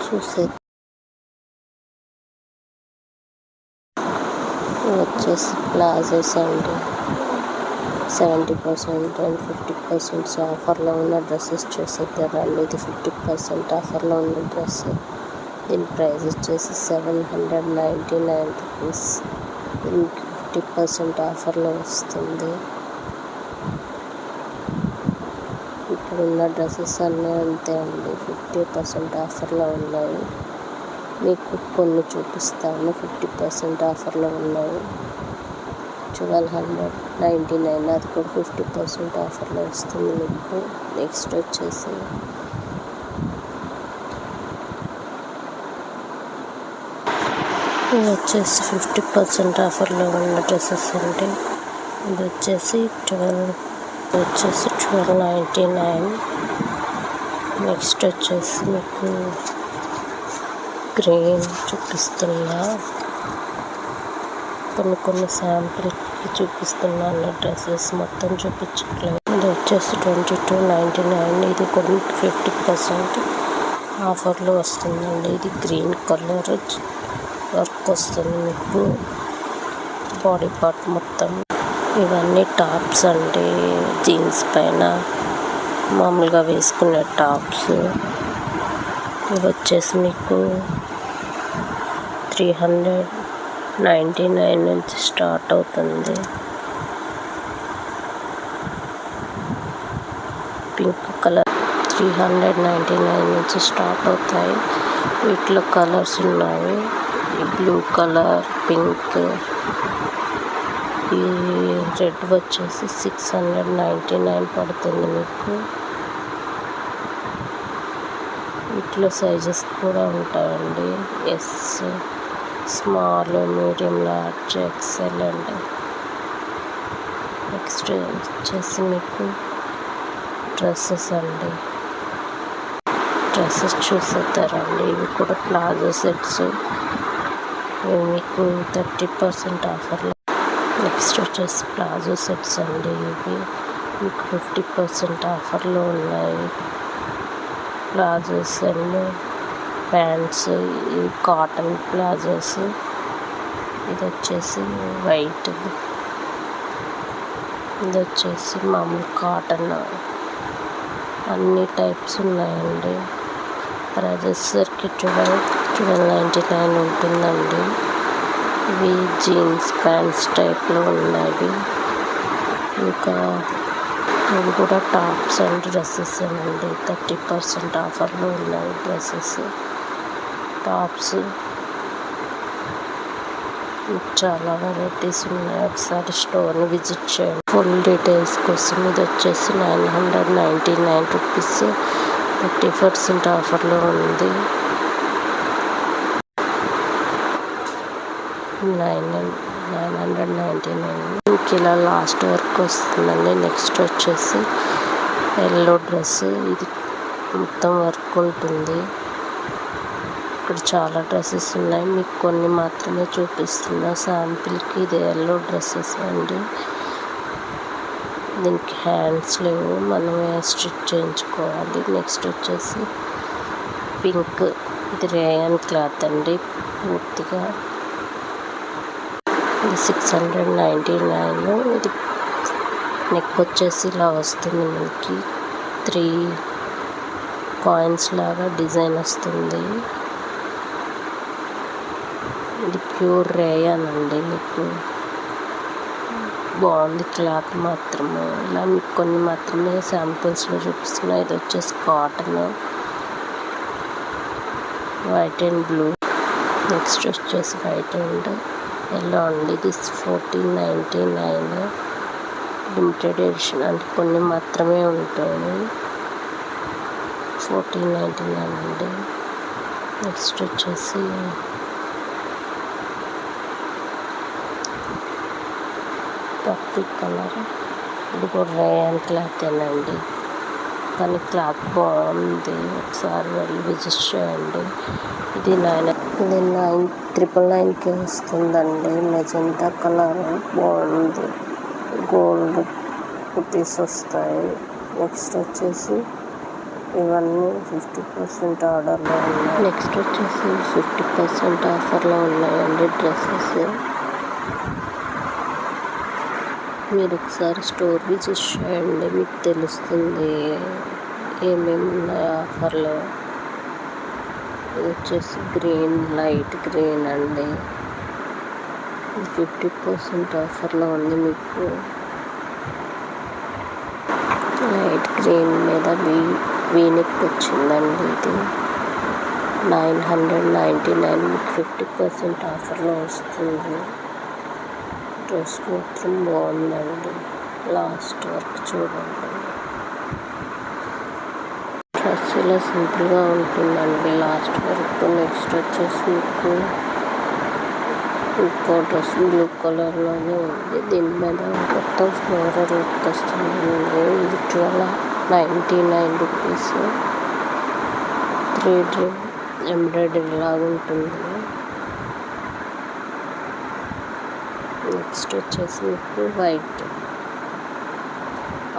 చూసే వచ్చేసి ప్లాజోస్ అండి 70% అండ్ 50% ఆఫర్లో ఉన్న డ్రెస్సెస్ చూసేద్దారండి. ఇది 50% ఆఫర్లో ఉన్న డ్రెస్. దీని ప్రైస్ వచ్చేసి 799 రూపీస్. దీనికి 50% ఆఫర్లో వస్తుంది. ఇక్కడ ఉన్న డ్రెస్సెస్ అన్నీ అంతే అండి, 50% ఆఫర్లో ఉన్నాయి. మీకు కొన్ని చూపిస్తాను 50% ఆఫర్లో ఉన్నాయి. 1299 అది కూడా 50% ఆఫర్లో వస్తుంది మీకు. నెక్స్ట్ వచ్చేసి ఇది వచ్చేసి 50% ఆఫర్లో ఉన్న డ్రెస్సెస్ అండి. ఇది వచ్చేసి 1299. నెక్స్ట్ వచ్చేసి మీకు గ్రీన్ చూపిస్తున్నా, కొన్ని శాంపిల్కి చూపిస్తున్నాను. డ్రెస్సెస్ మొత్తం చూపించట్లేదు. ఇది వచ్చేసి 2299. ఇది కూడా 50% ఆఫర్లో వస్తుందండి. ఇది గ్రీన్ కలర్ వర్క్ వస్తుంది మీకు బాడీ పార్ట్ మొత్తం. ఇవన్నీ టాప్స్ అండి, జీన్స్ పైన మామూలుగా వేసుకునే టాప్స్. ఇవి వచ్చేసి మీకు 399 నుంచి స్టార్ట్ అవుతుంది. పింక్ కలర్ 399 నుంచి స్టార్ట్ అవుతాయి. వీటిలో కలర్స్ ఉన్నాయి. బ్లూ కలర్, పింక్, ఈ రెడ్ వచ్చేసి 699 పడుతుంది మీకు. వీటిలో సైజెస్ కూడా ఉంటాయండి. S, small, medium, large, XL అండి. నెక్స్ట్ వచ్చేసి మీకు డ్రెస్సెస్ అండి. డ్రెస్సెస్ చూసేద్దారండి. ఇవి కూడా ప్లాజో సెట్స్. ఇవి మీకు 30% ఆఫర్లో. నెక్స్ట్ వచ్చేసి ప్లాజో సెట్స్ అండి. ఇవి మీకు 50% ఆఫర్లో ఉన్నాయి. ప్లాజోస్ అండ్ ప్యాంట్స్, ఇవి కాటన్ ప్లాజోస్. ఇది వచ్చేసి వైట్, ఇది వచ్చేసి మామూలు కాటన్. అన్ని టైప్స్ ఉన్నాయండి. ప్రైజెస్ 1299 ఉంటుందండి. ఇవి జీన్స్ ప్యాంట్స్ టైప్లో ఉన్నాయి. ఇంకా ఇవి కూడా టాప్స్ అండ్ డ్రెస్సెస్ అండి. 30% ఆఫర్లో ఉన్నాయి డ్రెస్సెస్, టాప్స్. చాలా వెరైటీస్ ఉన్నాయి. ఒకసారి స్టోర్ని విజిట్ చేయండి ఫుల్ డీటెయిల్స్ కోసం. ఇది వచ్చేసి 999 రూపీస్, 30% ఆఫర్లో ఉంది. 999 ఇంక ఇలా లాస్ట్ వరకు వస్తుందండి. నెక్స్ట్ వచ్చేసి ఎల్లో డ్రెస్. ఇది మొత్తం వర్క్ ఉంటుంది. ఇక్కడ చాలా డ్రెస్సెస్ ఉన్నాయి. మీకు కొన్ని మాత్రమే చూపిస్తున్నా శాంపిల్కి. ఇది ఎల్లో డ్రెస్సెస్ అండి. దీనికి హ్యాండ్స్ లేవు, మనమే స్టిచ్ చేయించుకోవాలి. నెక్స్ట్ వచ్చేసి పింక్. ఇది రేయన్ క్లాత్ అండి పూర్తిగా. ఇది 699. ఇది నెక్ వచ్చేసి ఇలా వస్తుంది మనకి. 3 కాయిన్స్ లాగా డిజైన్ వస్తుంది. ఇది ప్యూర్ రేయన్ అండి. మీకు బాగుంది క్లాత్ మాత్రమే. ఇలా మీకు కొన్ని మాత్రమే శాంపిల్స్లో చూపిస్తున్నాయి. ఇది వచ్చేసి cotton, white and blue. Next వచ్చేసి వైట్ అండ్ ఎల్లో అండి. ఇది 1499. లిమిటెడ్ ఎడిషన్ అంటే కొన్ని మాత్రమే ఉంటాయి. 1499 అండి. నెక్స్ట్ వచ్చేసి పర్పుల్ కలర్. ఇది కూడా రేయన్ క్లాత్ ఏనండి, కానీ క్లాత్ బాగుంది. ఒకసారి వెళ్ళి విజిట్ చేయండి. ఇది 999కి వస్తుందండి. మెజెంటా కలర్ బాగుంది. గోల్డ్ కుటీస్ వస్తాయి. నెక్స్ట్ వచ్చేసి ఇవన్నీ 50% ఆర్డర్లో ఉన్నాయి. నెక్స్ట్ వచ్చేసి 50% ఆఫర్లో ఉన్నాయండి డ్రెస్సెస్. మీరు ఒకసారి స్టోర్ విజిట్ చేయండి, మీకు తెలుస్తుంది ఏమేమి ఉన్నాయో ఆఫర్లో. ఇది వచ్చేసి గ్రీన్, లైట్ గ్రీన్ అండి. ఇది 50% ఆఫర్లో ఉంది. మీకు లైట్ గ్రీన్ మీద వీనెక్ వచ్చిందండి. ఇది 999, మీకు 50% ఆఫర్లో వస్తుంది. డ్రెస్ మాత్రం బాగుందండి, లాస్ట్ వరకు చూడండి. డ్రెస్ ఇలా సింపుల్గా ఉంటుందండి లాస్ట్ వరకు. నెక్స్ట్ వచ్చేసి మీకు ఇంకో డ్రెస్ బ్లూ కలర్లోనే ఉంది. దీని మీద మొత్తం ఫ్లోరల్ లుక్ వస్తుంది. ఇది 1299 రూపీస్. 3D ఎంబ్రాయిడరీ లాగా ఉంటుంది. నెక్స్ట్ వచ్చేసి మీకు వైట్,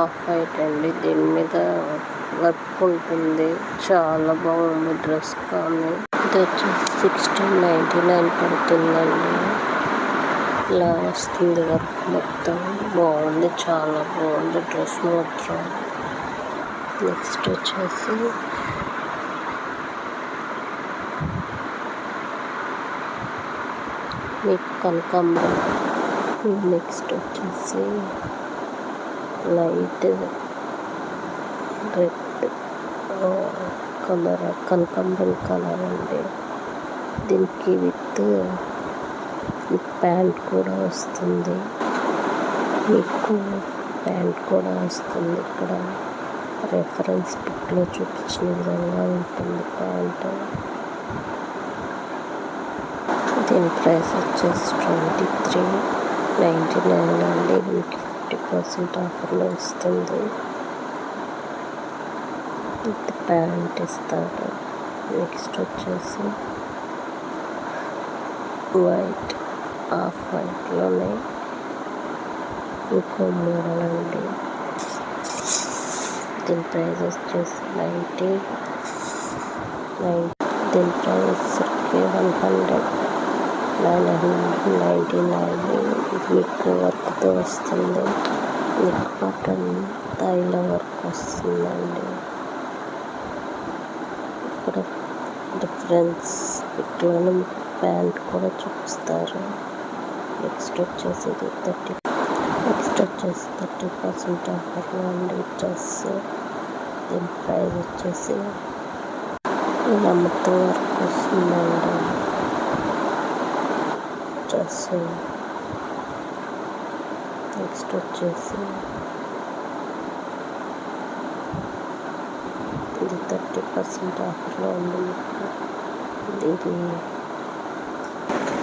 ఆఫ్ వైట్ అండి. దీని మీద వర్క్ ఉంటుంది, చాలా బాగుంది డ్రెస్. కానీ ఇది వచ్చేసి 1699 పడుతుందండి. ఇలా వస్తుంది వర్క్ మొత్తం. బాగుంది, చాలా బాగుంది డ్రెస్ మాత్రం. నెక్స్ట్ వచ్చేసి మీకు కనకాంబరం. నెక్స్ట్ వచ్చేసి లైట్ రెడ్ కలర్, కనకాంబరం కలర్ అండి. దీనికి విత్ ప్యాంట్ కూడా వస్తుంది. మీకు ప్యాంట్ కూడా వస్తుంది. ఇక్కడ రెఫరెన్స్ పిక్లో చూపించిన విధంగా ఉంటుంది ప్యాంట్. దీని ప్రైస్ వచ్చేసి 2399 అండి. మీకు 50% ఆఫర్లో వస్తుంది. విత్ ప్యాంట్ ఇస్తారు. నెక్స్ట్ వచ్చేసి వైట్, ఆఫ్ వైట్లోనే ఇంకో మోడల్ అండి. దీని ప్రైస్ వచ్చేసి 90. దీని ప్రైస్ 999. ఇది మీకు వర్క్తో వస్తుంది. మీకు బటన్ తాయిలో వర్క్ వస్తుందండి. ఇక్కడ డిఫరెన్స్ పిక్లోనే మీకు ప్యాంట్ కూడా చూపిస్తారు. నెక్స్ట్ వచ్చేసి 30% ఆఫర్లో ఉండే డ్రెస్. దీని ప్రైస్ వచ్చేసి ఇలా మొత్తం వర్క్ వస్తుందండి డ్రెస్. నెక్స్ట్ వచ్చేసి ఇది 30% ఆఫర్లో ఉంది.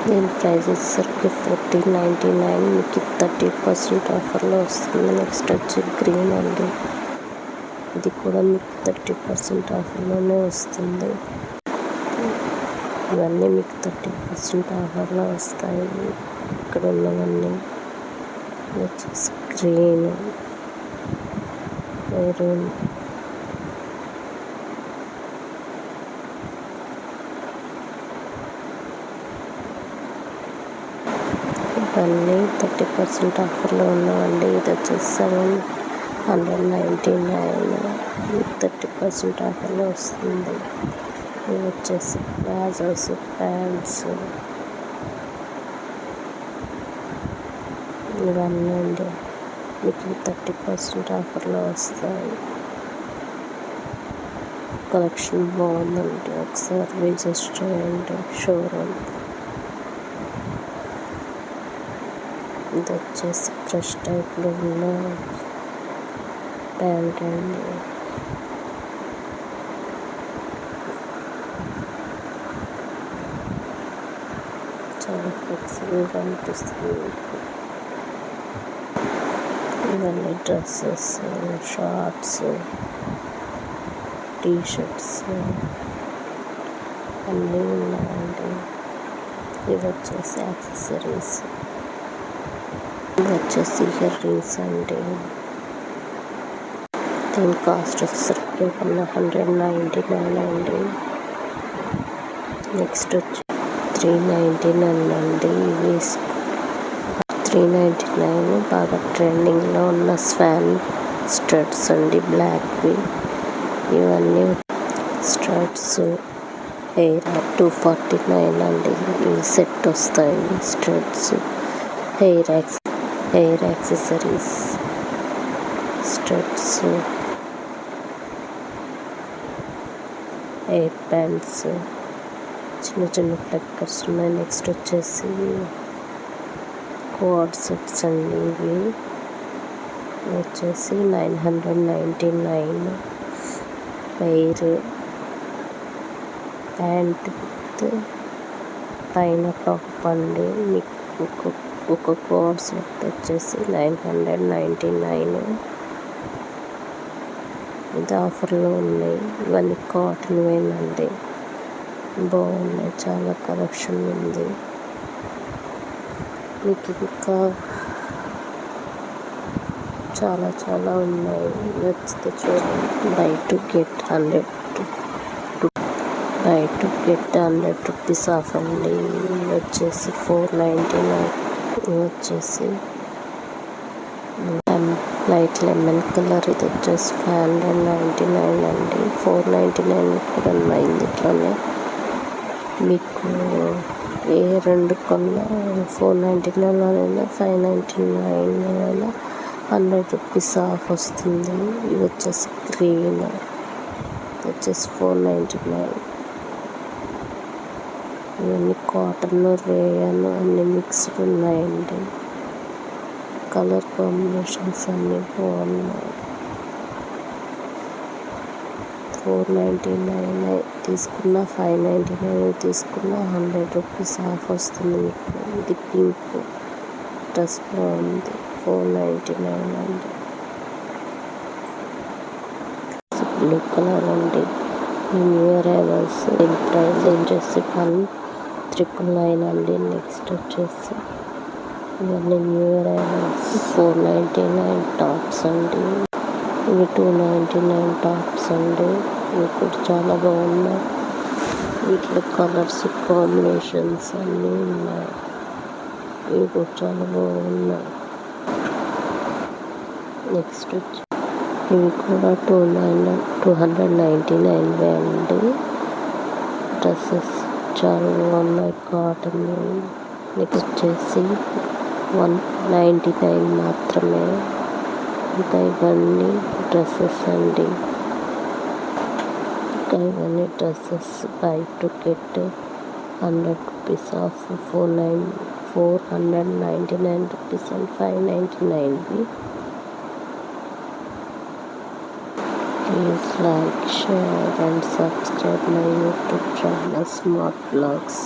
దీని ప్రైస్ వచ్చేసరికి 1499. మీకు 30% ఆఫర్లో వస్తుంది. నెక్స్ట్ వచ్చి గ్రీన్ అండి. ఇది కూడా మీకు 30% ఆఫర్లోనే వస్తుంది. ఇవన్నీ మీకు 30% ఆఫర్లో వస్తాయి. ఇక్కడ ఉన్నవన్నీ వచ్చేసి గ్రీన్, మెరూన్, ఇవన్నీ 30% ఆఫర్లో ఉన్నవండి. ఇది వచ్చేసి 799. 30% ఆఫర్లో వస్తుంది. ఇవి వచ్చేసి ప్లాజోస్, ప్యాంట్స్, ఇవన్నీ అండి మీకు 30% ఆఫర్లో వస్తాయి. కలెక్షన్ బాగుందండి, ఒకసారి విజిట్ చేయండి షోరూమ్. ఇది వచ్చేసి ఫ్రెష్ టైప్లో ఉన్న ప్యాంట్ అండి. చాలా ఫ్లెక్సిబుల్గా అనిపిస్తుంది. ఇవన్నీ డ్రెస్సెస్, షార్ట్స్, టీషర్ట్స్ అన్నీ ఉన్నాయండి. ఇవి వచ్చేసి యాక్సెసరీస్. ఇది వచ్చేసి ఇయర్ రింగ్స్ అండి. దీని కాస్ట్ వచ్చేసరికి 199 అండి. నెక్స్ట్ వచ్చి 399 అండి. ఇవి 399 బాగా ట్రెండింగ్లో ఉన్న స్వాన్ స్టడ్స్ అండి, బ్లాక్వి. ఇవన్నీ స్టడ్స్ హెయిర్ 249 అండి. ఇవి సెట్ వస్తాయి studs. Hair accessories, studs, hair bands, చిన్న చిన్న ఫ్లెక్కర్స్ ఉన్నాయి. నెక్స్ట్ వచ్చేసి కోడ్ సెట్స్ అండి. ఇవి వచ్చేసి 999. హెయిర్ ప్యాంట్ విత్ పైన టాప్ అండి. మీకు ఒక కోడ్ సెట్ వచ్చేసి 999. ఇది ఆఫర్లో ఉన్నాయి. ఇవన్నీ కాటన్ వేనండి, బాగున్నాయి. చాలా కలెక్షన్ ఉంది. మీకు ఇంకా చాలా చాలా ఉన్నాయి. నచ్చితే చూడండి. By to get 100 rupees of అండి. ఇవి వచ్చేసి 499. ఇవి వచ్చేసి లైట్ లెమన్ కలర్. ఇది వచ్చేసి 599 అండి. 499 కూడా ఉన్నాయి ఇందులోనే. మీకు ఏ రెండు కొన్నా 499 599 100 రూపీస్ ఆఫ్ వస్తుంది. ఇది వచ్చేసి గ్రీన్, వచ్చేసి 499. ఇవన్నీ కాటన్, రేయన్ అన్ని మిక్స్డ్ ఉన్నాయండి. కలర్ కాంబినేషన్స్ అన్నీ బాగున్నాయి. 499 తీసుకున్న 599 తీసుకున్న 100 రూపీస్ ఆఫ్ వస్తుంది మీకు. ఇది పింక్ డ్రెస్ బాగుంది. 499 అండి. బ్లూ కలర్ అండి. New arrivals. దీని ప్రైస్ వచ్చేసి 1999 అండి. నెక్స్ట్ వచ్చేసి ఇవన్నీ న్యూ అరైవల్స్. 499 టాప్స్ అండి. ఇవి 299 టాప్స్ అండి. ఇవి కూడా చాలా బాగున్నాయి. వీటిలో కలర్స్ కాంబినేషన్స్ అన్నీ ఉన్నాయి. ఇవి కూడా చాలా బాగున్నాయి. నెక్స్ట్ వచ్చి ఇవి కూడా 299 అండి. డ్రెస్సెస్ చాలా బాగున్నాయి, కాటన్. నెక్స్ట్ వచ్చేసి 199 మాత్రమే. ఇంకా ఇవన్నీ డ్రెస్సెస్ అండి. ఇంకా ఇవన్నీ dresses by to get 100 rupees of. 499 rupees and 599. Please like, share and subscribe my YouTube channel Smart Vlogs.